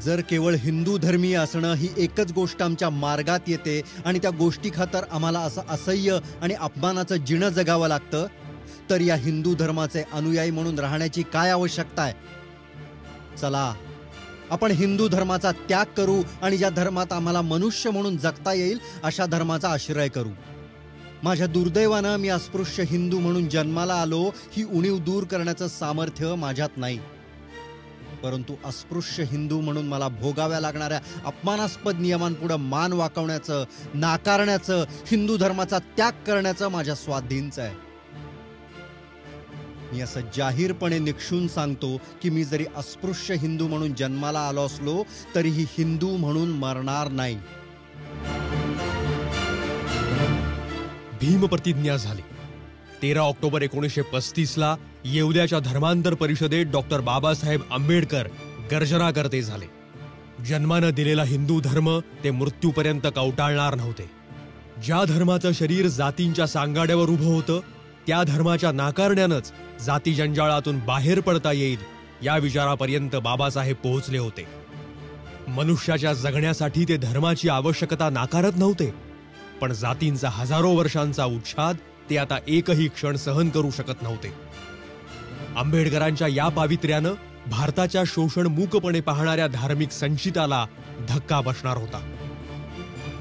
जर केवळ हिंदू धर्मीय असणं ही एकच गोष्ट आमच्या मार्गात येते आणि त्या गोष्टी खातर आम्हाला असं असह्य आणि अपमानाचं जिणं जगावं लागतं, तर या हिंदू धर्माचे अनुयायी म्हणून राहण्याची काय आवश्यकता आहे? चला, आपण हिंदू धर्माचा त्याग करू आणि ज्या धर्मात आम्हाला मनुष्य म्हणून जगता येईल अशा धर्माचा आश्रय करू. माझ्या दुर्दैवानं मी अस्पृश्य हिंदू म्हणून जन्माला आलो ही उणीव दूर करण्याचं सामर्थ्य माझ्यात नाही. परंतु अस्पृश्य हिंदू म्हणून मला भोगाव्या लागणाऱ्या अपमानास्पद नियमांपुढे मान वाकवण्याचं, नाकारण्याचं, हिंदू धर्माचा त्याग करण्याचं माझ्या स्वाधीनच आहे. मी असं जाहीरपणे निक्षून सांगतो की मी जरी अस्पृश्य हिंदू म्हणून जन्माला आलो असलो तरीही हिंदू म्हणून मरणार नाही. भीमप्रतिज्ञा झाली. 13 ऑक्टोबर 1935ला येवल्याच्या धर्मांतर परिषदेत डॉक्टर बाबासाहेब आंबेडकर गर्जनाकर्ते झाले. जन्मानं दिलेला हिंदू धर्म ते मृत्यूपर्यंत कवटाळणार नव्हते. ज्या धर्माचं शरीर जातींच्या सांगाड्यावर उभं होतं त्या धर्माच्या नाकारण्यानंच जाती जंजाळातून बाहेर पडता येईल या विचारापर्यंत बाबासाहेब पोहोचले होते. मनुष्याच्या जगण्यासाठी ते धर्माची आवश्यकता नाकारत नव्हते, पण जातींचा हजारो वर्षांचा उच्छाद ते आता एकही क्षण सहन करू शकत नव्हते. आंबेडकरांच्या या पावित्र्यानं भारताच्या शोषण मूकपणे पाहणाऱ्या धार्मिक संचिताला धक्का बसणार होता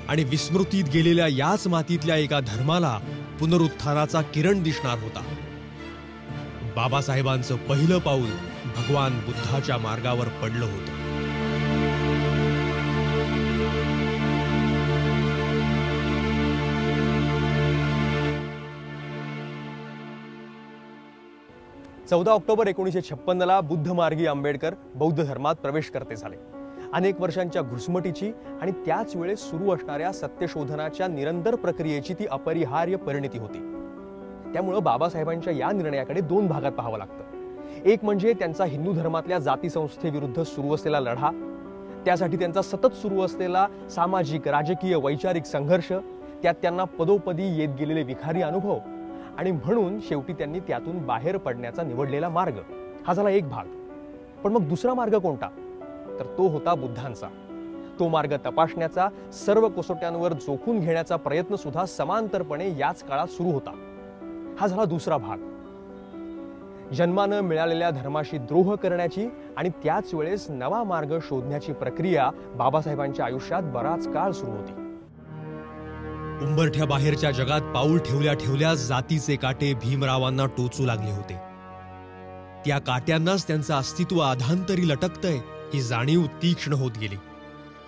आणि विस्मृतीत गेलेल्या याच मातीतल्या एका धर्माला पुनरुत्थानाचा किरण दिसणार होता. बाबासाहेबांचं पहिलं पाऊल भगवान बुद्धाच्या मार्गावर पडलं होतं. ऑक्टोबर 1956ला बुद्धमार्गी आंबेडकर बौद्ध धर्मात प्रवेश करते झाले. अनेक वर्षांच्या घुसमटीची आणि त्याच वेळेस सुरू असणाऱ्या सत्यशोधनाच्या निरंतर प्रक्रियेची ती अपरिहार्य परिणती होती. त्यामुळे बाबासाहेबांच्या या निर्णयाकडे दोन भागात पाहावं लागतं. एक म्हणजे त्यांचा हिंदू धर्मातल्या जाती संस्थेविरुद्ध सुरू असलेला लढा, त्यासाठी त्यांचा सतत सुरू असलेला सामाजिक, राजकीय, वैचारिक संघर्ष, त्यात त्यांना पदोपदी येत गेलेले विखारी अनुभव आणि म्हणून शेवटी त्यांनी त्यातून बाहेर पडण्याचा निवडलेला मार्ग. हा झाला एक भाग. पण मग दुसरा मार्ग कोणता? तर तो होता बुद्धांचा. तो मार्ग तपासण्याचा, सर्व कसोट्यांवर जोखून घेण्याचा प्रयत्न सुद्धा समांतरपणे याच काळात सुरू होता. हा झाला दुसरा भाग. जन्मानं मिळालेल्या धर्माशी द्रोह करण्याची आणि त्याच वेळेस नवा मार्ग शोधण्याची प्रक्रिया बाबासाहेबांच्या आयुष्यात बराच काळ सुरू होती. उंबरठ्या बाहेरच्या जगात पाऊल ठेवल्या ठेवल्या जातीचे काटे भीमरावांना टोचू लागले होते. त्या काट्यांनाच त्यांचं अस्तित्व अधांतरी लटकतंय ही जाणीव तीक्ष्ण होत गेली.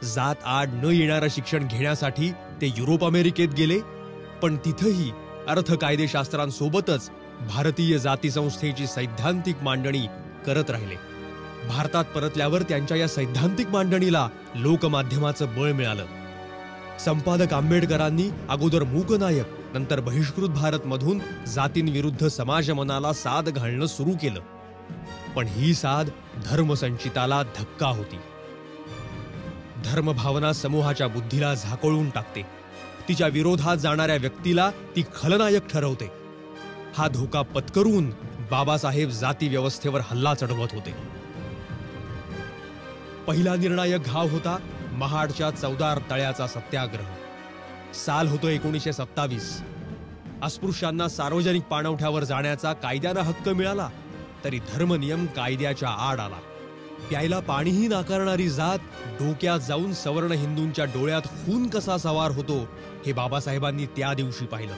जात आड न येणारं शिक्षण घेण्यासाठी ते युरोप अमेरिकेत गेले, पण तिथंही अर्थ कायदेशास्त्रांसोबतच भारतीय जाती संस्थेची सैद्धांतिक मांडणी करत राहिले. भारतात परतल्यावर त्यांच्या या सैद्धांतिक मांडणीला लोकमाध्यमाचं बळ मिळालं. संपादक आंबेडकरांनी अगोदर मूकनायक, नंतर बहिष्कृत भारत मधून जातींविरुद्ध समाजमनाला साद घालणं सुरू केलं. पण ही साद धर्मसंचिताला धक्का होती. धर्मभावना समूहाच्या बुद्धीला झाकोळून टाकते. तिच्या विरोधात जाणाऱ्या व्यक्तीला ती खलनायक ठरवते. हा धोका पत्करून बाबासाहेब जाती व्यवस्थेवर हल्ला चढवत होते. पहिला निर्णायक घाव होता महाडच्या चौदार तळ्याचा सत्याग्रह. साल होतो 1927. अस्पृश्यांना सार्वजनिक पाणवठ्यावर जाण्याचा कायद्यानं हक्क मिळाला, तरी धर्मनियम कायद्याच्या आड आला. प्यायला पाणीही नाकारणारी जात डोक्यात जाऊन सवर्ण हिंदूंच्या डोळ्यात खून कसा सवार होतो हे बाबासाहेबांनी त्या दिवशी पाहिलं.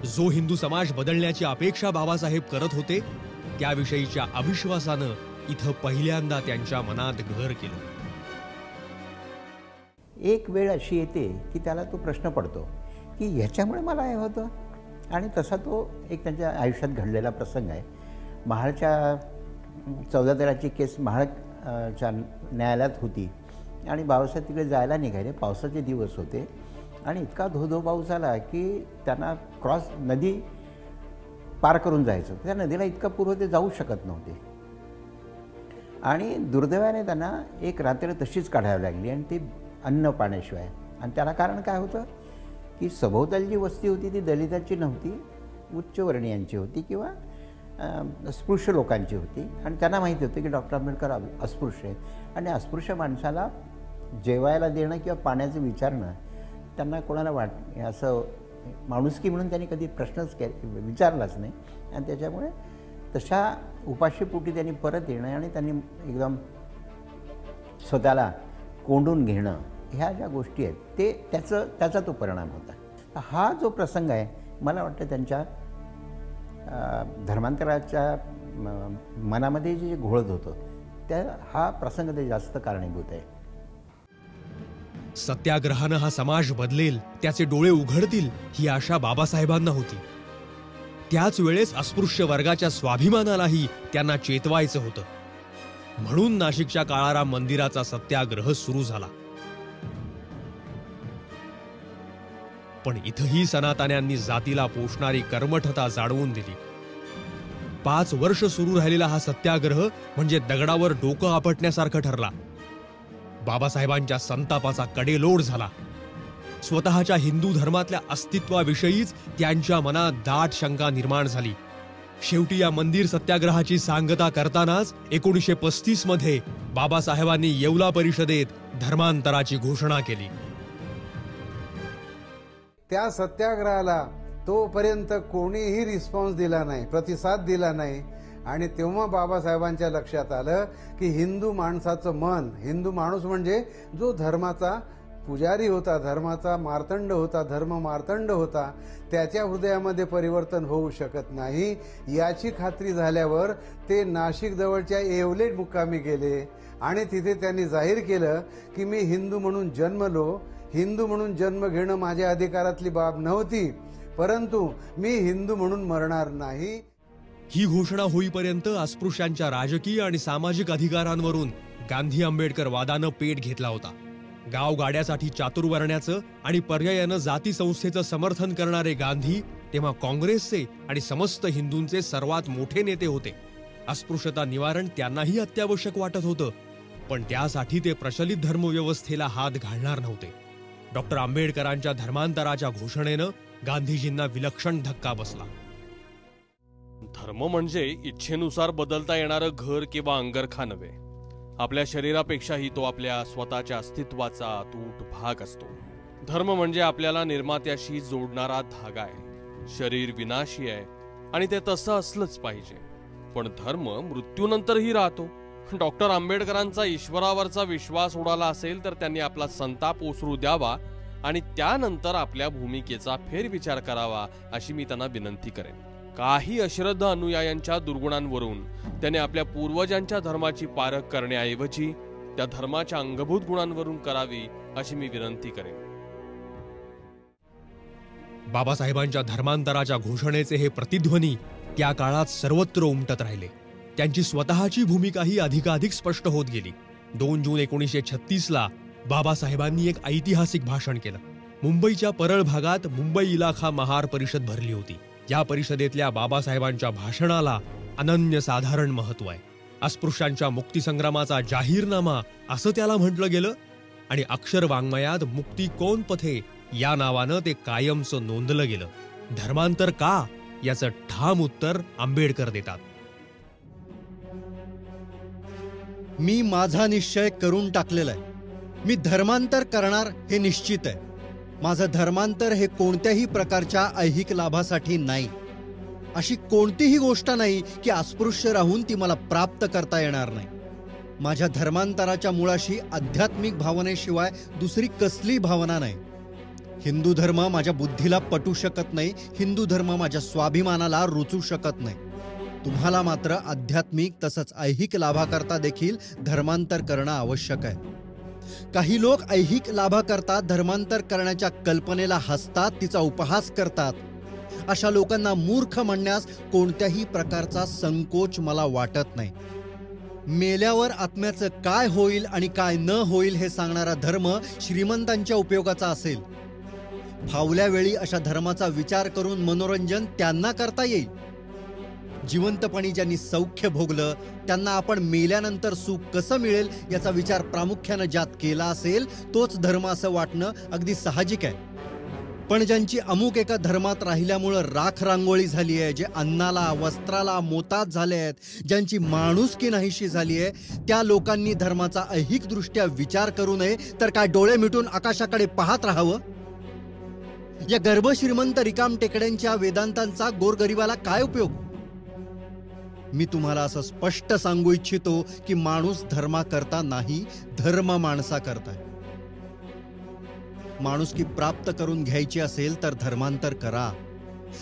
जो हिंदू समाज बदलण्याची अपेक्षा बाबासाहेब करत होते त्याविषयीच्या अविश्वासानं इथं पहिल्यांदा त्यांच्या मनात घर केलं. एक वेळ अशी येते की त्याला तो प्रश्न पडतो की ह्याच्यामुळे मला हे होतं, आणि तसा तो एक त्यांच्या आयुष्यात घडलेला प्रसंग आहे. महाडच्या 14 तळ्याची केस महाडच्या न्यायालयात होती आणि बाबासाहेब तिकडे जायला निघाले. पावसाचे दिवस होते आणि इतका धो पाऊस आला की त्यांना नदी पार करून जायचं. त्या नदीला इतका पूर होते, जाऊ शकत नव्हते आणि दुर्दैवाने त्यांना एक रात्र तशीच काढावी लागली आणि ती अन्न पाण्याशिवाय. आणि त्याला कारण काय होतं की सभोवताली जी वस्ती होती ती दलिताची नव्हती, उच्चवर्णीयांची होती किंवा स्पृश्य लोकांची होती आणि त्यांना माहिती होतं की डॉक्टर आंबेडकर अस्पृश्य आहे आणि अस्पृश्य माणसाला जेवायला देणं किंवा पाण्याचं विचारणं त्यांना कोणाला असं माणुसकी म्हणून त्यांनी कधी प्रश्नच विचारलाच नाही आणि त्याच्यामुळे तशा उपाशीपोटी त्यांनी परत येणं आणि त्यांनी एकदम स्वतःला कोंडून घेणं ह्या ज्या गोष्टी आहेत त्याचा तो परिणाम होता. हा जो प्रसंग आहे मला वाटतं त्यांच्या धर्मांतराच्या मनामध्ये जे घोळत होतं हा प्रसंग ते जास्त कारणीभूत आहे. सत्याग्रहानं हा समाज बदलेल, त्याचे डोळे उघडतील ही आशा बाबासाहेबांना होती. त्याच वेळेस अस्पृश्य वर्गाच्या स्वाभिमानालाही त्यांना चेतवायचं होतं. म्हणून नाशिकच्या काळाराम मंदिराचा सत्याग्रह सुरू झाला. पण इथंही सनातन्यांनी जातीला पोषणारी कर्मठता जाणवून दिली. 5 वर्ष सुरू राहिलेला हा सत्याग्रह म्हणजे दगडावर डोकं आपटण्यासारखं ठरला. बाबासाहेबांच्या संतापाचा कडेलोट झाला. स्वतःच्या हिंदू धर्मातल्या अस्तित्वाविषयीच त्यांच्या मनात दाट शंका निर्माण झाली. शेवटी या मंदिर सत्याग्रहाची सांगता करतानाच 1935 मध्ये बाबासाहेबांनी येवला परिषदेत धर्मांतराची घोषणा केली. त्या सत्याग्रहाला तोपर्यंत कोणीही रिस्पॉन्स दिला नाही, प्रतिसाद दिला नाही आणि तेव्हा बाबासाहेबांच्या लक्षात आलं की हिंदू माणसाचं मन, हिंदू माणूस म्हणजे जो धर्माचा पुजारी होता, धर्माचा मार्तंड होता, धर्म मार्तंड होता, त्याच्या हृदयामध्ये परिवर्तन होऊ शकत नाही याची खात्री झाल्यावर ते नाशिक जवळच्या येवले मुक्कामी गेले आणि तिथे त्यांनी जाहीर केलं की मी हिंदू म्हणून जन्मलो, हिंदू म्हणून जन्म घेणं माझ्या अधिकारातली बाब नव्हती, परंतु मी हिंदू म्हणून मरणार नाही. ही घोषणा होईपर्यंत अस्पृश्यांच्या राजकीय आणि सामाजिक अधिकारांवरून गांधी आंबेडकर वादानं पेट घेतला होता. गावगाड्यासाठी चातुर्वर्ण्याचं आणि पर्यायानं जाती संस्थेचं समर्थन करणारे गांधी तेव्हा काँग्रेसचे आणि समस्त हिंदूंचे सर्वात मोठे नेते होते. अस्पृश्यता निवारण त्यांनाही अत्यावश्यक वाटत होतं, पण त्यासाठी ते प्रचलित धर्मव्यवस्थेला हात घालणार नव्हते. डॉक्टर आंबेडकरांच्या धर्मांतराच्या घोषणेनं गांधीजींना विलक्षण धक्का बसला. धर्म म्हणजे इच्छेनुसार बदलता येणारं घर किंवा अंगरखा नव्हे. आपल्या शरीरापेक्षाही तो आपल्या स्वतःच्या अस्तित्वाचा अतूट भाग असतो. धर्म म्हणजे आपल्याला निर्मात्याशी जोडणारा धागा आहे. शरीर विनाशी आहे आणि ते तसं असलंच पाहिजे, पण धर्म मृत्यूनंतरही राहतो. डॉक्टर आंबेडकरांचा ईश्वरावरचा विश्वास उडाला असेल तर त्यांनी आपला संताप ओसरू द्यावा आणि त्यानंतर आपल्या भूमिकेचा फेरविचार करावा अशी मी त्यांना विनंती करेन. काही अश्रद्ध अनुयायांच्या दुर्गुणांवरून त्याने आपल्या पूर्वजांच्या धर्माची पारख करण्याऐवजी त्या धर्माच्या अंगभूत गुणांवरून करावी अशी मी विनंती करेन. बाबासाहेबांच्या धर्मांतराच्या घोषणेचे हे प्रतिध्वनी त्या काळात सर्वत्र उमटत राहिले. त्यांची स्वतःची भूमिकाही अधिकाधिक स्पष्ट होत गेली. 2 जून 1936ला बाबासाहेबांनी एक ऐतिहासिक भाषण केलं. मुंबईच्या परळ भागात मुंबई इलाखा महार परिषद भरली होती. या परिषदेतल्या बाबासाहेबांच्या भाषणाला अनन्यसाधारण महत्व आहे. अस्पृश्यांच्या मुक्तीसंग्रामाचा जाहीरनामा असं त्याला म्हटलं गेलं आणि अक्षर वाङ्मयात मुक्ती कोण पथे या नावानं ते कायमचं नोंदलं गेलं. धर्मांतर का याचं ठाम उत्तर आंबेडकर देतात. मी माझा निश्चय करून टाकलेला आहे. मी धर्मांतर करणार हे निश्चित आहे. माझं धर्मांतर हे कोणत्याही प्रकारच्या ऐहिक लाभासाठी नाही. अशी कोणतीही गोष्ट नाही की अस्पृश्य राहून ती मला प्राप्त करता येणार नाही. माझ्या धर्मांतराच्या मुळाशी आध्यात्मिक भावनेशिवाय दुसरी कसली भावना नाही. हिंदू धर्म माझ्या बुद्धीला पटू शकत नाही. हिंदू धर्म माझ्या स्वाभिमानाला रुचू शकत नाही. तुम्हाला मात्र आध्यात्मिक तसंच ऐहिक लाभाकरता देखील धर्मांतर करणं आवश्यक आहे. काही लोक ऐहिक लाभाकरता धर्मांतर करण्याच्या कल्पनेला हसतात, तिचा उपहास करतात. अशा लोकांना मूर्ख म्हणण्यास कोणत्याही प्रकारचा संकोच मला वाटत नाही. मेल्यावर आत्म्याचं काय होईल आणि काय न होईल हे सांगणारा धर्म श्रीमंतांच्या उपयोगाचा असेल. फावल्या वेळी अशा धर्माचा विचार करून मनोरंजन त्यांना करता येईल. जिवंतपणी ज्यांनी सौख्य भोगलं त्यांना आपण मेल्यानंतर सुख कसं मिळेल याचा विचार प्रामुख्यानं ज्यात केला असेल तोच धर्म असं वाटणं अगदी साहजिक आहे. पण ज्यांची अमुक एका धर्मात राहिल्यामुळं राख रांगोळी झाली आहे, जे अन्नाला वस्त्राला मोताज झाले आहेत, ज्यांची माणुसकी नाहीशी झाली आहे, त्या लोकांनी धर्माचा ऐहिकदृष्ट्या विचार करू नये तर काय डोळे मिटून आकाशाकडे पाहत राहावं? या गर्भश्रीमंत रिकाम टेकड्यांच्या वेदांतांचा गोरगरिबाला काय उपयोग? मी तुम्हाला असं स्पष्ट सांगू इच्छितो की माणूस धर्माकरता नाही, धर्म माणसाकरता आहे. माणुसकी प्राप्त करून घ्यायची असेल तर धर्मांतर करा.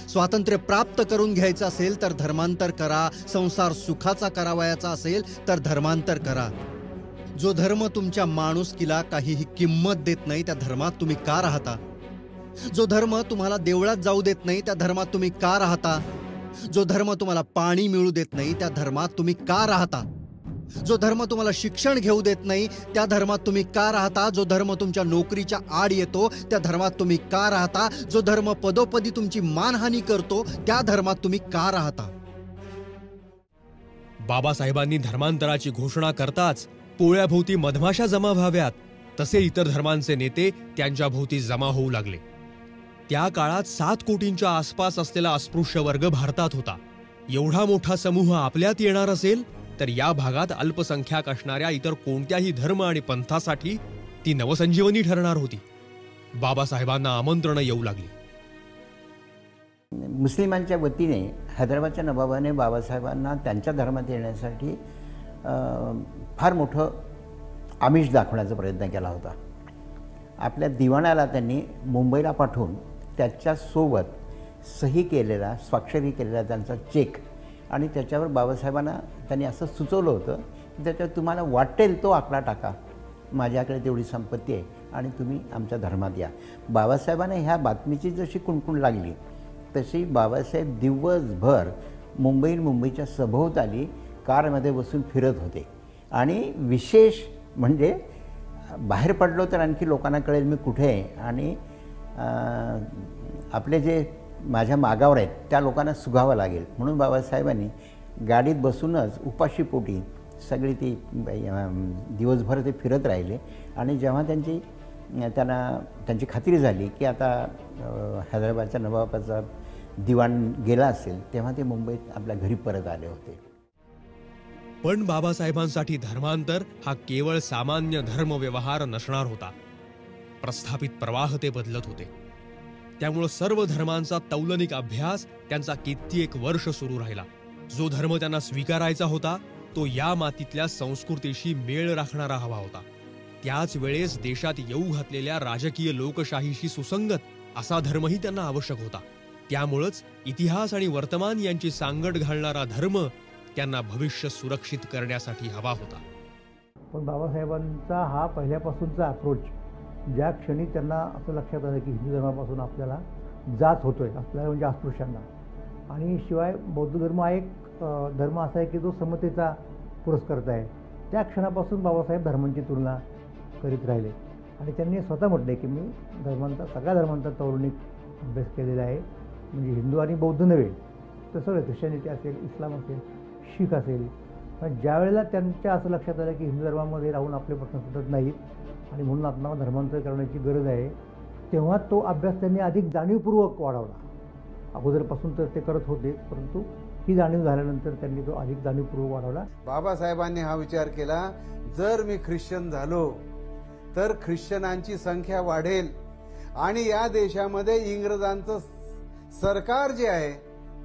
स्वातंत्र्य प्राप्त करून घ्यायचं असेल तर धर्मांतर करा. संसार सुखाचा करावयाचा असेल तर धर्मांतर करा. जो धर्म तुमच्या माणुसकीला काहीही किंमत देत नाही त्या धर्मात तुम्ही का राहता? जो धर्म तुम्हाला देवळात जाऊ देत नाही त्या धर्मात तुम्ही का राहता? जो धर्म तुम्हाला पाणी मिळू देत नाही त्या धर्मात तुम्ही का राहता? जो धर्म तुम्हाला शिक्षण घेऊ देत नाही त्या धर्मात तुम्ही का राहता? जो धर्म तुमच्या नोकरीच्या आड येतो त्या धर्मात तुम्ही का राहता? जो धर्म पदोपदी तुमची मानहानी करतो त्या धर्मात तुम्ही का राहता? बाबासाहेबांनी धर्मांतराची घोषणा करताच पोळ्याभोवती मधमाशा जमा व्हाव्यात तसे इतर धर्मांचे नेते त्यांच्या भोवती जमा होऊ लागले. त्या काळात 7 कोटींच्या आसपास असलेला अस्पृश्य वर्ग भारतात होता. एवढा मोठा समूह आपल्यात येणार असेल तर या भागात अल्पसंख्याक असणाऱ्या इतर कोणत्याही धर्म आणि पंथासाठी ती नवसंजीवनी ठरणार होती. बाबासाहेबांना आमंत्रण येऊ लागली. मुस्लिमांच्या वतीने हैदराबादच्या नवाबाने बाबासाहेबांना त्यांच्या धर्मात येण्यासाठी फार मोठं आमिष दाखवण्याचा प्रयत्न केला होता. आपल्या दिवाणाला त्यांनी मुंबईला पाठवून त्याच्यासोबत सही केलेला, स्वाक्षरी केलेला त्यांचा चेक आणि त्याच्यावर बाबासाहेबांना त्यांनी असं सुचवलं होतं की त्याच्यावर तुम्हाला वाटेल तो आकडा टाका, माझ्याकडे तेवढी संपत्ती आहे आणि तुम्ही आमच्या धर्मात या. बाबासाहेबांना ह्या बातमीची जशी कुणकुण लागली तशी बाबासाहेब दिवसभर मुंबईच्या सभोवताली कारमध्ये बसून फिरत होते. आणि विशेष म्हणजे बाहेर पडलो तर आणखी लोकांना कळेल मी कुठे आहे आणि आपले जे माझ्या मागावर आहेत त्या लोकांना सुगावं लागेल म्हणून बाबासाहेबांनी गाडीत बसूनच उपाशीपोटी सगळी ती दिवसभर ते फिरत राहिले. आणि जेव्हा त्यांची खात्री झाली की आता हैदराबादच्या नवाबाचा दिवाण गेला असेल तेव्हा ते मुंबईत आपल्या घरी परत आले होते. पण बाबासाहेबांसाठी धर्मांतर हा केवळ सामान्य धर्मव्यवहार नसणार होता. प्रस्थापित प्रवाह ते बदलत होते. त्यामुळे सर्व धर्मांचा तौलनिक अभ्यास त्यांचा कित्येक वर्ष सुरू राहिला. जो धर्म त्यांना स्वीकारायचा होता तो या मातीतल्या संस्कृतीशी मेळ राखणारा हवा होता. त्याच वेळेस देशात येऊ घातलेल्या राजकीय लोकशाहीशी सुसंगत असा धर्मही त्यांना आवश्यक होता. त्यामुळेच इतिहास आणि वर्तमान यांची सांगड घालणारा धर्म त्यांना भविष्य सुरक्षित करण्यासाठी हवा होता. पण बाबासाहेबांचा हा पहिल्यापासूनचा अप्रोच, ज्या क्षणी त्यांना असं लक्षात आलं की हिंदू धर्मापासून आपल्याला जाच होतोय, आपल्याला म्हणजे अस्पृश्यांना, आणि शिवाय बौद्ध धर्म हा एक धर्म असा आहे की जो समतेचा पुरस्कर्ता आहे, त्या क्षणापासून बाबासाहेब धर्मांची तुलना करीत राहिले. आणि त्यांनी स्वतः म्हटले की मी सगळ्या धर्मांचा तौलनिक अभ्यास केलेला आहे, म्हणजे हिंदू आणि बौद्ध नव्हे तर सगळं, ख्रिश्चनिटी असेल, इस्लाम असेल, शीख असेल. पण ज्या वेळेला त्यांच्या असं लक्षात आलं की हिंदू धर्मामध्ये राहून आपले प्रश्न सुटत नाहीत आणि म्हणून आपल्याला धर्मांतर करण्याची गरज आहे, तेव्हा तो अभ्यास त्यांनी अधिक जाणीवपूर्वक वाढवला. अगोदरपासून तर ते करत होते, परंतु ही जाणीव झाल्यानंतर त्यांनी तो अधिक जाणीवपूर्वक वाढवला. बाबासाहेबांनी हा विचार केला, जर मी ख्रिश्चन झालो तर ख्रिश्चनांची संख्या वाढेल आणि या देशामध्ये इंग्रजांचं सरकार जे आहे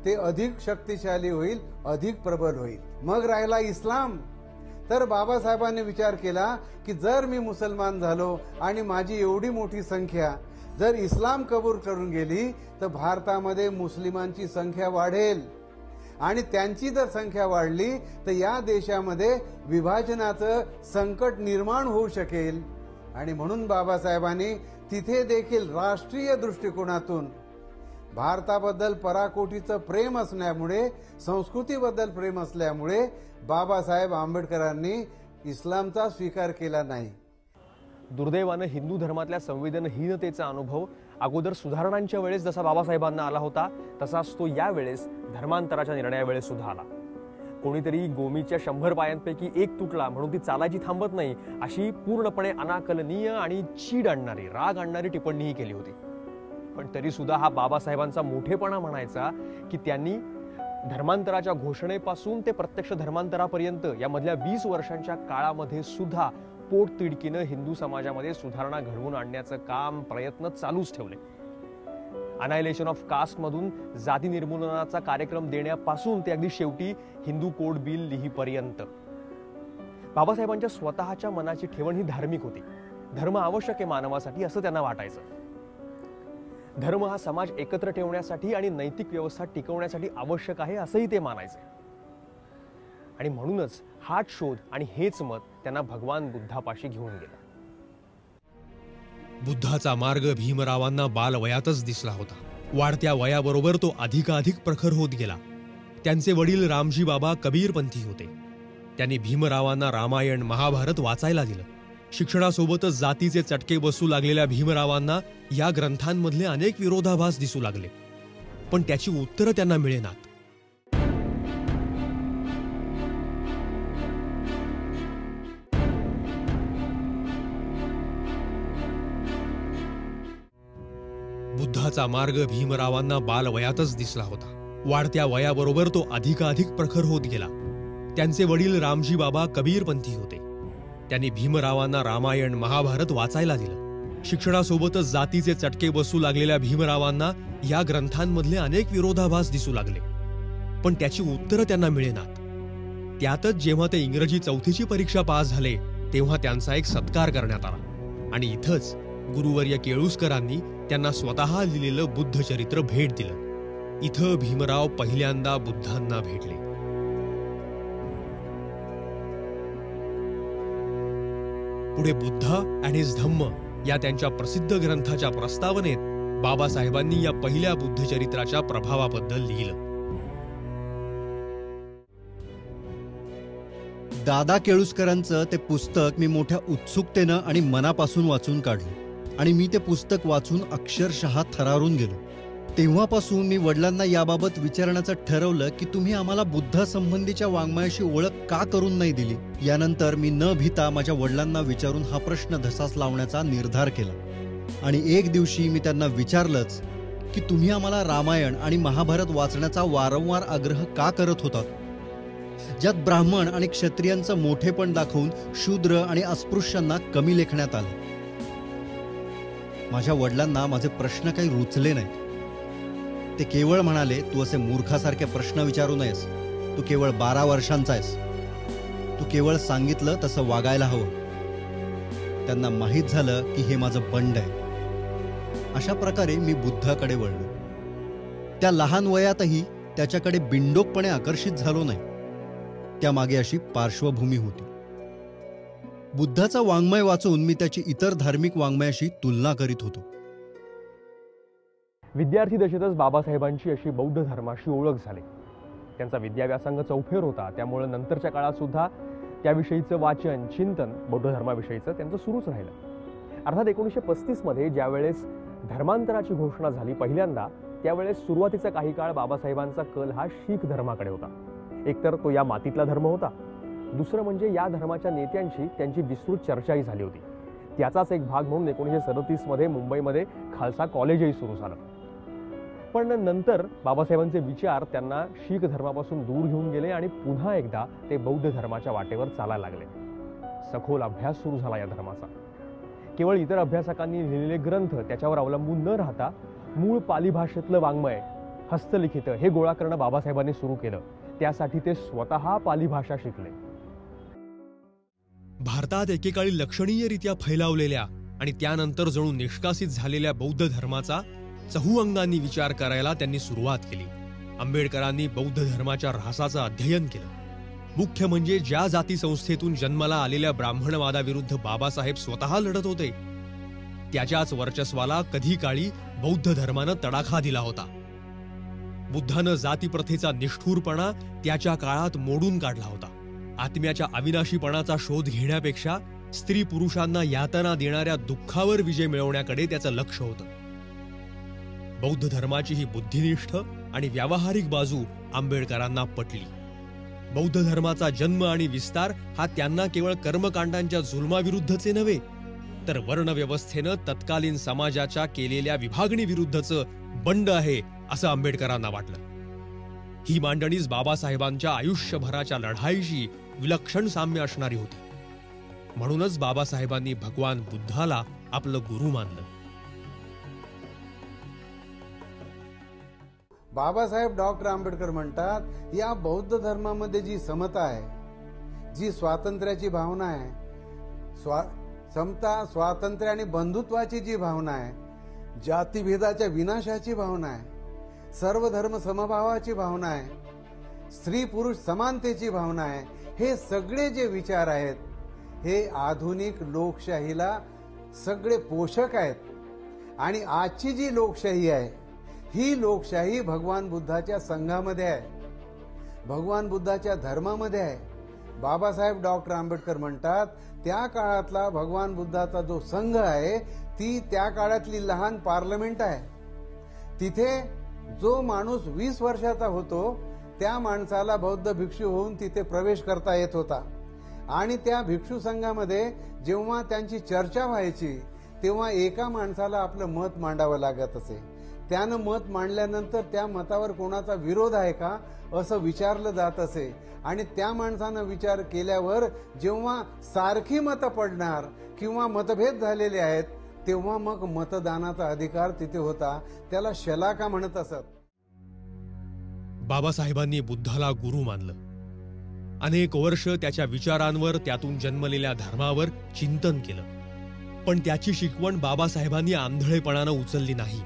ते अधिक शक्तिशाली होईल, अधिक प्रबल होईल. मग राहिला इस्लाम, तर बाबासाहेबांनी विचार केला की जर मी मुसलमान झालो आणि माझी एवढी मोठी संख्या जर इस्लाम कबूल करून गेली तर भारतामध्ये मुस्लिमांची संख्या वाढेल आणि त्यांची जर संख्या वाढली तर या देशामध्ये विभाजनाचं संकट निर्माण होऊ शकेल. आणि म्हणून बाबासाहेबांनी तिथे देखील राष्ट्रीय दृष्टिकोनातून भारताबद्दल पराकोटीचं प्रेम असल्यामुळे, संस्कृतीबद्दल प्रेम असल्यामुळे बाबासाहेब आंबेडकरांनी इस्लामचा स्वीकार केला नाही. दुर्दैवानं हिंदू धर्मातल्या संवेदनहीनतेचा अनुभव अगोदर सुधारणांच्या वेळेस जसा बाबासाहेबांना आला होता तसाच तो यावेळेस धर्मांतराच्या निर्णयावेळेस सुद्धा आला. कोणीतरी गोमीच्या 100 पायांपैकी एक तुटला म्हणून ती चालायची थांबत नाही अशी पूर्णपणे अनाकलनीय आणि चीड आणणारी, राग आणणारी टिप्पणीही केली होती. पण तरी सुद्धा हा बाबासाहेबांचा मोठेपणा म्हणायचा की त्यांनी धर्मांतराच्या घोषणेपासून ते प्रत्यक्ष धर्मांतरापर्यंत यामधल्या 20 वर्षांच्या काळामध्ये सुद्धा पोटतिडकीनं हिंदू समाजामध्ये सुधारणा घडवून आणण्याचं काम प्रयत्न चालूच ठेवले. अनायलेशन ऑफ कास्ट मधून जाती निर्मूलनाचा कार्यक्रम देण्यापासून ते अगदी शेवटी हिंदू कोड बिल लिहीपर्यंत बाबासाहेबांच्या स्वतःच्या मनाची ठेवण ही धार्मिक होती. धर्म आवश्यक आहे मानवासाठी असं त्यांना वाटायचं. धर्म हा समाज एकत्र ठेवण्यासाठी आणि नैतिक व्यवस्था टिकवण्यासाठी आवश्यक आहे असंही ते मानायचे. आणि म्हणूनच हाच शोध आणि हेच मत त्यांना भगवान बुद्धापाशी घेऊन गेलं. बुद्धाचा मार्ग भीमरावांना बालवयातच दिसला होता. वाढत्या वयाबरोबर तो अधिकाधिक प्रखर होत गेला. त्यांचे वडील रामजी बाबा कबीरपंथी होते. त्यांनी भीमरावांना रामायण महाभारत वाचायला दिलं. शिक्षणासोबतच जातीचे चटके बसू लागलेल्या भीमरावांना या ग्रंथांमधले अनेक विरोधाभास दिसू लागले, पण त्याची उत्तरं त्यांना मिळेनात. बुद्धाचा मार्ग भीमरावांना बालवयातच दिसला होता. वाढत्या वयाबरोबर तो अधिकाधिक प्रखर होत गेला. त्यांचे वडील रामजी बाबा कबीरपंथी होते. त्यांनी भीमरावांना रामायण महाभारत वाचायला दिलं. शिक्षणासोबतच जातीचे चटके बसू लागलेल्या भीमरावांना या ग्रंथांमधले अनेक विरोधाभास दिसू लागले, पण त्याची उत्तरं त्यांना मिळेनात. त्यातच जेव्हा ते इंग्रजी 4थीची परीक्षा पास झाले तेव्हा त्यांचा एक सत्कार करण्यात आला आणि इथंच गुरुवर्य केळुस्करांनी त्यांना स्वतः लिहिलेलं बुद्धचरित्र भेट दिलं. इथं भीमराव पहिल्यांदा बुद्धांना भेटले. पुढे बुद्ध अँड हिज धम्म या त्यांच्या प्रसिद्ध ग्रंथाच्या प्रस्तावनेत बाबासाहेबांनी या पहिल्या बुद्धचरित्राच्या प्रभावाबद्दल लिहिलं. दादा केळुस्करांचं ते पुस्तक मी मोठ्या उत्सुकतेनं आणि मनापासून वाचून काढलं आणि मी ते पुस्तक वाचून अक्षरशः थरारून गेलो. तेव्हापासून मी वडिलांना याबाबत विचारण्याचं ठरवलं की तुम्ही आम्हाला बुद्धासंबंधीच्या वाङ्मयाशी ओळख का करून नाही दिली. यानंतर मी न भीता माझ्या वडिलांना विचारून हा प्रश्न धसास लावण्याचा निर्धार केला आणि एक दिवशी मी त्यांना विचारलंच की तुम्ही आम्हाला रामायण आणि महाभारत वाचण्याचा वारंवार आग्रह का करत होतात, ज्यात ब्राह्मण आणि क्षत्रियांचं मोठेपण दाखवून शूद्र आणि अस्पृश्यांना कमी लेखण्यात आलं. माझ्या वडिलांना माझे प्रश्न काही रुचले नाहीत. ते केवळ म्हणाले, तू असे मूर्खासारखे प्रश्न विचारू नयेस. तू केवळ 12 वर्षांचा आहेस. तू केवळ सांगितलं तसं वागायला हवं. त्यांना माहीत झालं की हे माझं बंड आहे. अशा प्रकारे मी बुद्धाकडे वळलो. त्या लहान वयातही त्याच्याकडे बिंडोकपणे आकर्षित झालो नाही. त्यामागे अशी पार्श्वभूमी होती. बुद्धाचा वाङ्मय वाचून मी त्याची इतर धार्मिक वाङ्मयाशी तुलना करीत होतो. विद्यार्थी दशेतच बाबासाहेबांची अशी बौद्ध धर्माशी ओळख झाली. त्यांचा विद्याव्यासंग चौफेर होता, त्यामुळे नंतरच्या काळात सुद्धा त्याविषयीचं वाचन चिंतन बौद्ध धर्माविषयीचं त्यांचं सुरूच राहिलं. अर्थात 1935 मध्ये ज्यावेळेस धर्मांतराची घोषणा झाली पहिल्यांदा, त्यावेळेस सुरुवातीचा काही काळ बाबासाहेबांचा कल हा शीख धर्माकडे होता. एकतर तो या मातीतला धर्म होता, दुसरं म्हणजे या धर्माच्या नेत्यांशी त्यांची विस्तृत चर्चाही झाली होती. त्याचाच एक भाग म्हणून 1937 मध्ये मुंबईमध्ये खालसा कॉलेजही सुरू झालं. पण नंतर बाबासाहेबांचे विचार त्यांना शीख धर्मापासून दूर घेऊन गेले आणि पुन्हा एकदा ते बौद्ध धर्माच्या वाटेवर चालायला लागले. सखोल अभ्यास सुरू झाला या धर्माचा. केवळ इतर अभ्यासकांनी लिहिलेले ग्रंथ त्याच्यावर अवलंबून न राहता मूळ पाली भाषेतलं वाङ्मय, हस्तलिखित हे गोळा करणं बाबासाहेबांनी सुरू केलं. त्यासाठी ते स्वतः पाली भाषा शिकले. भारतात एकेकाळी लक्षणीयरित्या फैलावलेल्या आणि त्यानंतर जणू निष्कासित झालेल्या बौद्ध धर्माचा चहुअंगांनी विचार करायला त्यांनी सुरुवात केली. आंबेडकरांनी बौद्ध धर्माच्या ऱ्हासाचं अध्ययन केलं. मुख्य म्हणजे ज्या जाती संस्थेतून जन्माला आलेल्या ब्राह्मणवादाविरुद्ध बाबासाहेब स्वतः लढत होते, त्याच्याच वर्चस्वाला कधी काळी बौद्ध धर्मानं तडाखा दिला होता. बुद्धानं जातीप्रथेचा निष्ठुरपणा त्याच्या काळात मोडून काढला होता. आत्म्याच्या अविनाशीपणाचा शोध घेण्यापेक्षा स्त्री पुरुषांना यातना देणाऱ्या दुःखावर विजय मिळवण्याकडे त्याचं लक्ष होतं. बौद्ध धर्माची ही बुद्धिनिष्ठ आणि व्यावहारिक बाजू आंबेडकरांना पटली. बौद्ध धर्माचा जन्म आणि विस्तार हा त्यांना केवळ कर्मकांडांच्या जुलमाविरुद्धचे नव्हे, तर वर्णव्यवस्थेनं तत्कालीन समाजाच्या केलेल्या विभागणी विरुद्धचं बंड आहे असं आंबेडकरांना वाटलं. ही मांडणीच बाबासाहेबांच्या आयुष्यभराच्या लढाईशी विलक्षण साम्य असणारी होती. म्हणूनच बाबासाहेबांनी भगवान बुद्धाला आपलं गुरु मानलं. बाबासाहेब डॉक्टर आंबेडकर म्हणतात, या बौद्ध धर्मामध्ये जी समता आहे, जी स्वातंत्र्याची भावना आहे, समता, स्वातंत्र्य आणि बंधुत्वाची जी भावना आहे, जातीभेदाच्या विनाशाची भावना आहे, सर्व धर्म समभावाची भावना आहे, स्त्री पुरुष समानतेची भावना आहे, हे सगळे जे विचार आहेत हे आधुनिक लोकशाहीला सगळे पोषक आहेत. आणि आजची जी लोकशाही आहे ही लोकशाही भगवान बुद्धाच्या संघामध्ये आहे, भगवान बुद्धाच्या धर्मामध्ये आहे. बाबासाहेब डॉक्टर आंबेडकर म्हणतात, त्या काळातला भगवान बुद्धाचा जो संघ आहे ती त्या काळातली लहान पार्लमेंट आहे. तिथे जो माणूस 20 वर्षाचा होतो त्या माणसाला बौद्ध भिक्षू होऊन तिथे प्रवेश करता येत होता. आणि त्या भिक्षू संघामध्ये जेव्हा त्यांची चर्चा व्हायची तेव्हा एका माणसाला आपलं मत मांडावं लागत असे. त्यानं मत मांडल्यानंतर त्या मतावर कोणाचा विरोध आहे का असं विचारलं जात असे. आणि त्या माणसानं विचार केल्यावर जेव्हा सारखी मतं पडणार किंवा मतभेद झालेले आहेत तेव्हा मग मतदानाचा अधिकार तिथे होता. त्याला शलाका म्हणत असत. बाबासाहेबांनी बुद्धाला गुरु मानलं. अनेक वर्ष त्याच्या विचारांवर, त्यातून जन्मलेल्या धर्मावर चिंतन केलं. पण त्याची शिकवण बाबासाहेबांनी आंधळेपणानं उचलली नाही.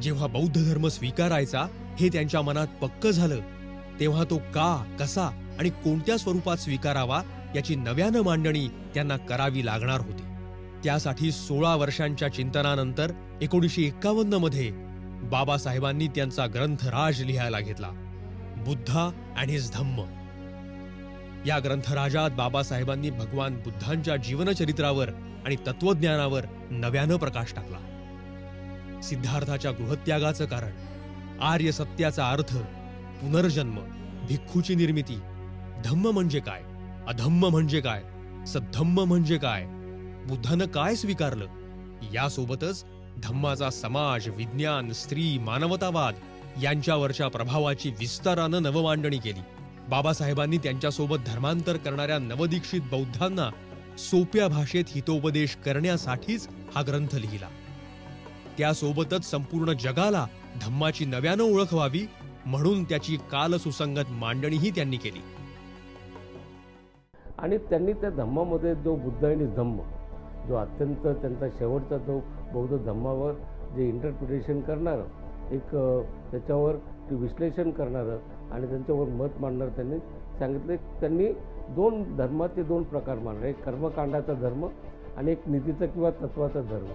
जेव्हा बौद्ध धर्म स्वीकारायचा हे त्यांच्या मनात पक्क झालं तेव्हा तो का, कसा आणि कोणत्या स्वरूपात स्वीकारावा याची नव्यानं मांडणी त्यांना करावी लागणार होती. त्यासाठी 16 वर्षांच्या चिंतनानंतर 1951 मध्ये बाबासाहेबांनी त्यांचा ग्रंथराज लिहायला घेतला, बुद्धा अँड हिज धम्म. या ग्रंथराजात बाबासाहेबांनी भगवान बुद्धांच्या जीवनचरित्रावर आणि तत्वज्ञानावर नव्यानं प्रकाश टाकला. सिद्धार्थाच्या गृहत्यागाचं कारण, आर्य सत्याचा अर्थ, पुनर्जन्म, भिक्खूची निर्मिती, धम्म म्हणजे काय, अधम्म म्हणजे काय, सद्धम्म म्हणजे काय, बुद्धानं काय स्वीकारलं, यासोबतच धम्माचा समाज, विज्ञान, स्त्री, मानवतावाद यांच्यावरच्या प्रभावाची विस्तारानं नवमांडणी केली. बाबासाहेबांनी त्यांच्यासोबत धर्मांतर करणाऱ्या नवदीक्षित बौद्धांना सोप्या भाषेत हितोपदेश करण्यासाठीच हा ग्रंथ लिहिला. त्यासोबतच संपूर्ण जगाला धम्माची नव्यानं ओळख व्हावी म्हणून त्याची कालसुसंगत मांडणीही त्यांनी केली. आणि त्यांनी त्या धम्मामध्ये जो बुद्ध आणि धम्म, जो अत्यंत त्यांचा शेवटचा जो बौद्ध धम्मावर जे इंटरप्रिटेशन करणारं, एक त्याच्यावर ते विश्लेषण करणारं आणि त्यांच्यावर मत मांडणारं त्यांनी सांगितले. त्यांनी 2 धर्माचे 2 प्रकार मांडले, एक कर्मकांडाचा धर्म आणि एक नीतीचा किंवा तत्वाचा धर्म.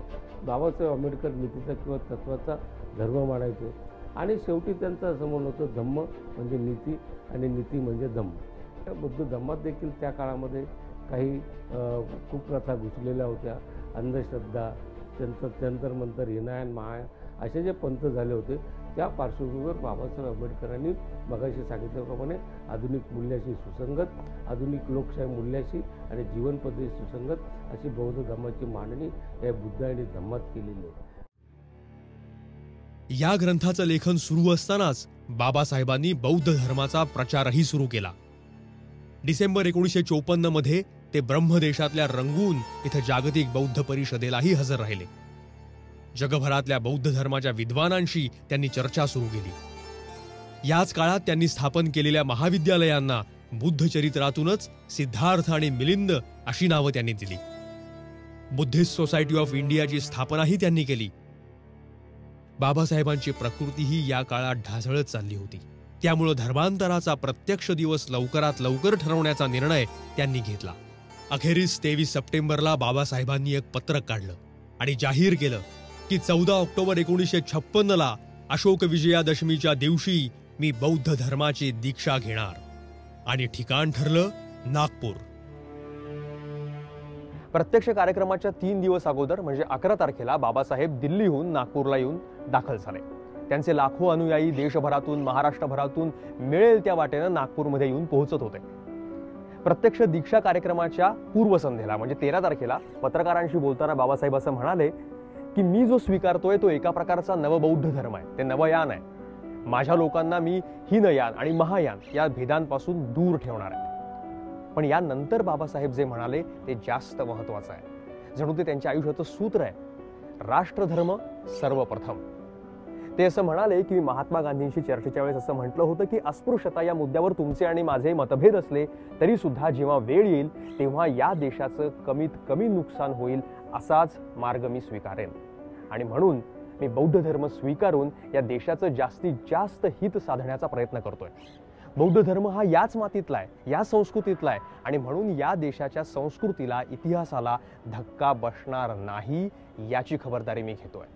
बाबासाहेब आंबेडकर नीतीचा किंवा तत्वाचा धर्म मानायचे आणि शेवटी त्यांचं असं म्हणणं होतं, धम्म म्हणजे नीती आणि नीती म्हणजे धम्म. बुद्ध धम्मात देखील त्या काळामध्ये काही कुप्रथा घुसलेल्या होत्या, अंधश्रद्धा, त्यांचं जंतर मंतर, हिनायन महायान असे जे पंथ झाले होते. त्या पार्श्वभूमीवर बाबासाहेब आंबेडकरांनी मगाशी सांगितल्याप्रमाणे आधुनिक मूल्याशी सुसंगत, आधुनिक लोकशाही मूल्याशी आणि जीवन पद्धती सुसंगत अशी बौद्ध धर्माची मांडणी या बुद्ध आणि धम्मात केलेली आहे. या ग्रंथाचं लेखन सुरू असतानाच बाबासाहेबांनी बौद्ध धर्माचा प्रचारही सुरू केला. डिसेंबर 1954 मध्ये ते ब्रह्मदेशातल्या रंगून इथं जागतिक बौद्ध परिषदेलाही हजर राहिले. जगभरातल्या बौद्ध धर्माच्या विद्वानांशी त्यांनी चर्चा सुरू केली. याच काळात त्यांनी स्थापन केलेल्या महाविद्यालयांना बुद्ध चरित्रातूनच सिद्धार्थ आणि मिलिंद अशी नावं त्यांनी दिली. बुद्धिस्ट सोसायटी ऑफ इंडियाची स्थापनाही त्यांनी केली. बाबासाहेबांची प्रकृतीही या काळात ढासळत चालली होती. त्यामुळे धर्मांतराचा प्रत्यक्ष दिवस लवकरात लवकर ठरवण्याचा निर्णय त्यांनी घेतला. अखेरीस 23 सप्टेंबरला बाबासाहेबांनी एक पत्रक काढलं आणि जाहीर केलं की 14 ऑक्टोबर 1956ला अशोक विजयादशमीच्या दिवशी मी बौद्ध धर्माची दीक्षा घेणार. आणि ठिकाण ठरलं नागपूर. प्रत्यक्ष कार्यक्रमाच्या 3 दिवस अगोदर म्हणजे 11 तारखेला बाबासाहेब दिल्लीहून नागपूरला येऊन दाखल झाले. त्यांचे लाखो अनुयायी देशभरातून, महाराष्ट्रभरातून मिळेल त्या वाटेनं नागपूरमध्ये येऊन पोहोचत होते. प्रत्यक्ष दीक्षा कार्यक्रमाच्या पूर्वसंध्येला म्हणजे 13 तारखेला पत्रकारांशी बोलताना बाबासाहेब असं म्हणाले की मी जो स्वीकारतोय तो एका प्रकारचा नवबौद्ध धर्म आहे, ते नवयान आहे. माझ्या लोकांना मी हीनयान आणि महायान या भेदांपासून दूर ठेवणार आहे. पण यानंतर बाबासाहेब जे म्हणाले ते जास्त महत्वाचं आहे. जणू ते त्यांच्या आयुष्याचं सूत्र आहे, राष्ट्रधर्म सर्वप्रथम. ते असं म्हणाले की महात्मा गांधींशी चर्चेच्या वेळेस असं म्हटलं होतं की अस्पृश्यता या मुद्द्यावर तुमचे आणि माझे मतभेद असले तरी सुद्धा जेव्हा वेळ येईल तेव्हा या देशाचं कमीत कमी नुकसान होईल असाच मार्ग मी स्वीकारेन. आणि म्हणून मी बौद्ध धर्म स्वीकारून या देशाचं जास्तीत जास्त हित साधण्याचा प्रयत्न करतोय. बौद्ध धर्म हा याच मातीतला आहे, या संस्कृतीतला आहे आणि म्हणून या देशाच्या संस्कृतीला, इतिहासाला धक्का बसणार नाही याची खबरदारी मी घेतोय.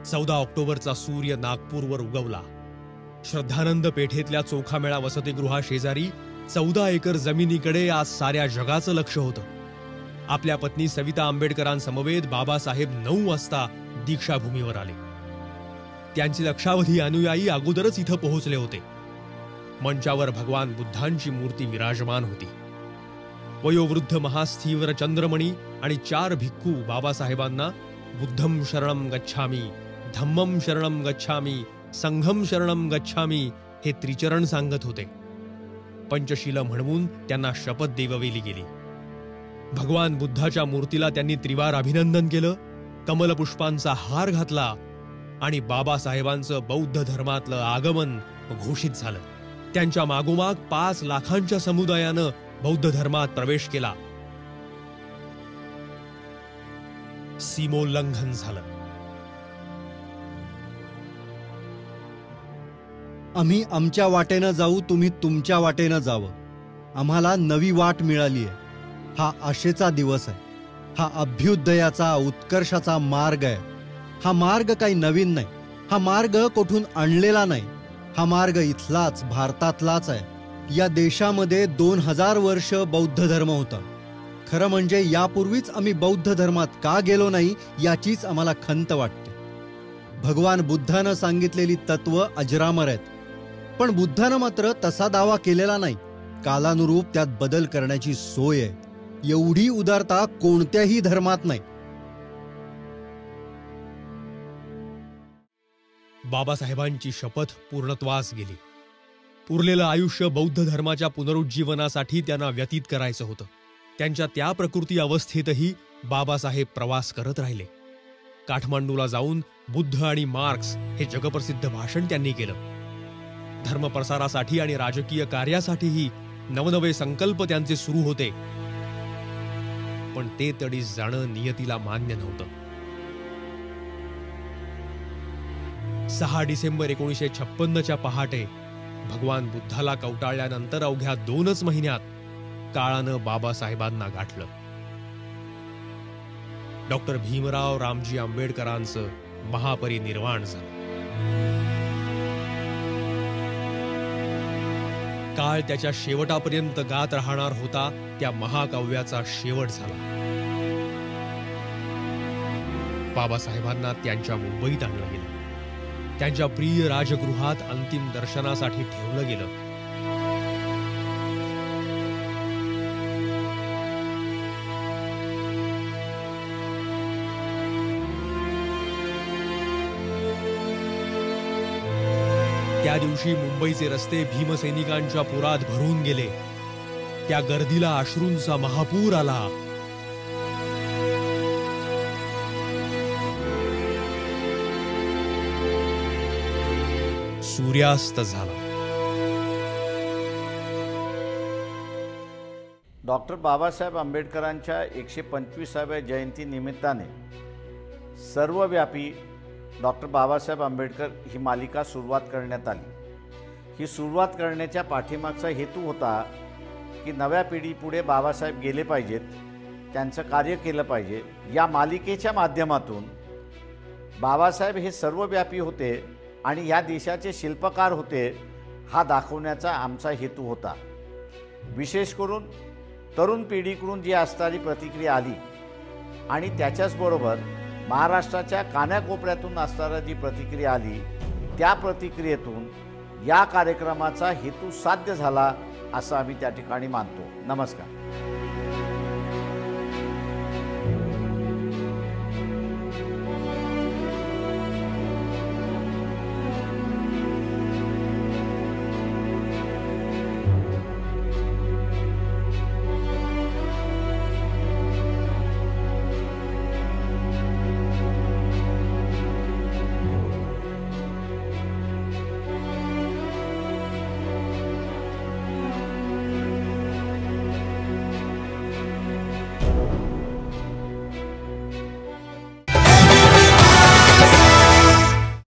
14 ऑक्टोबरचा सूर्य नागपूरवर उगवला. श्रद्धानंद पेठेतल्या चोखामेळा वसतिगृहा शेजारी 14 एकर जमिनीकडे आज साऱ्या जगाचं लक्ष होतं. आपल्या पत्नी सविता आंबेडकरांसमवेत बाबासाहेब 9 वाजता दीक्षाभूमीवर आले. त्यांचे लक्षावधी अनुयायी अगोदरच इथं पोहोचले होते. मंचावर भगवान बुद्धांची मूर्ती विराजमान होती. वयोवृद्ध महास्थीवर चंद्रमणी आणि 4 भिक्खू बाबासाहेबांना बुद्धं शरणं गच्छामी, धम्मं शरणं गच्छामी, संघं शरणं गच्छामी हे त्रिचरण सांगत होते. पंचशील म्हणवून त्यांना शपथ देवविली गेली. भगवान बुद्धाच्या मूर्तीला त्यांनी त्रिवार अभिनंदन केलं, कमलपुष्पांचा हार घातला आणि बाबासाहेबांचं बौद्ध धर्मातलं आगमन घोषित झालं. त्यांच्या मागोमाग 5 लाखांच्या समुदायानं बौद्ध धर्मात प्रवेश केला. सीमोल्लंघन झालं. आम्ही आमच्या वाटेनं जाऊ, तुम्ही तुमच्या वाटेनं जावं. आम्हाला नवी वाट मिळाली आहे. हा आशेचा दिवस आहे. हा अभ्युदयाचा, उत्कर्षाचा मार्ग आहे. हा मार्ग काही नवीन नाही. हा मार्ग कोठून आणलेला नाही. हा मार्ग इथलाच, भारतातलाच आहे. या देशामध्ये 2000 वर्ष बौद्ध धर्म होता. खरं म्हणजे यापूर्वीच आम्ही बौद्ध धर्मात का गेलो नाही याचीच आम्हाला खंत वाटते. भगवान बुद्धानं सांगितलेली तत्व अजरामर आहेत, पण बुद्धानं मात्र तसा दावा केलेला नाही. कालानुरूप त्यात बदल करण्याची सोय आहे. एवढी उदारता कोणत्याही धर्मात नाही. बाबासाहेबांची शपथ पूर्णत्वास गेली. उरलेलं आयुष्य बौद्ध धर्माच्या पुनरुज्जीवनासाठी त्यांना व्यतीत करायचं होतं. त्यांच्या त्या प्रकृती अवस्थेतही बाबासाहेब प्रवास करत राहिले. काठमांडूला जाऊन बुद्ध आणि मार्क्स हे जगप्रसिद्ध भाषण त्यांनी केलं. धर्मप्रसारासाठी आणि राजकीय कार्यासाठीही नवनवे संकल्प त्यांचे सुरू होते. पण ते तडीस जाणं नियतीला मान्य नव्हतं. 6 डिसेंबर 1956च्या पहाटे भगवान बुद्धाला कवटाळल्यानंतर अवघ्या 2च महिन्यात काळानं बाबासाहेबांना गाठलं. डॉक्टर भीमराव रामजी आंबेडकरांचं महापरिनिर्वाण झालं. काळ त्याच्या शेवटापर्यंत गात राहणार होता त्या महाकाव्याचा शेवट झाला. बाबासाहेबांना त्यांच्या मुंबईत आणलं गेलं. त्यांच्या प्रिय राजगृहात अंतिम दर्शनासाठी ठेवलं गेलं. त्या दिवशी मुंबईचे रस्ते भीमसैनिकांच्या पुरात भरून गेले. त्या गर्दीला अश्रूंचा महापूर आला. सूर्यास्त झाला. डॉक्टर बाबासाहेब आंबेडकरांच्या 125व्या जयंती निमित्ताने सर्वव्यापी डॉक्टर बाबासाहेब आंबेडकर ही मालिका सुरुवात करण्यात आली. ही सुरुवात करण्याच्या पाठीमागचा हेतू होता की नव्या पिढीपुढे बाबासाहेब गेले पाहिजेत, त्यांचं कार्य केलं पाहिजे. या मालिकेच्या माध्यमातून बाबासाहेब हे सर्वव्यापी होते आणि या देशाचे शिल्पकार होते हा दाखवण्याचा आमचा हेतू होता. विशेष करून तरुण पिढीकडून जी असणारी प्रतिक्रिया आली आणि त्याच्याचबरोबर महाराष्ट्राच्या कानाकोपऱ्यातून असणारी जी प्रतिक्रिया आली त्या प्रतिक्रियेतून या कार्यक्रमाचा हेतू साध्य झाला असं आम्ही त्या ठिकाणी मानतो. नमस्कार.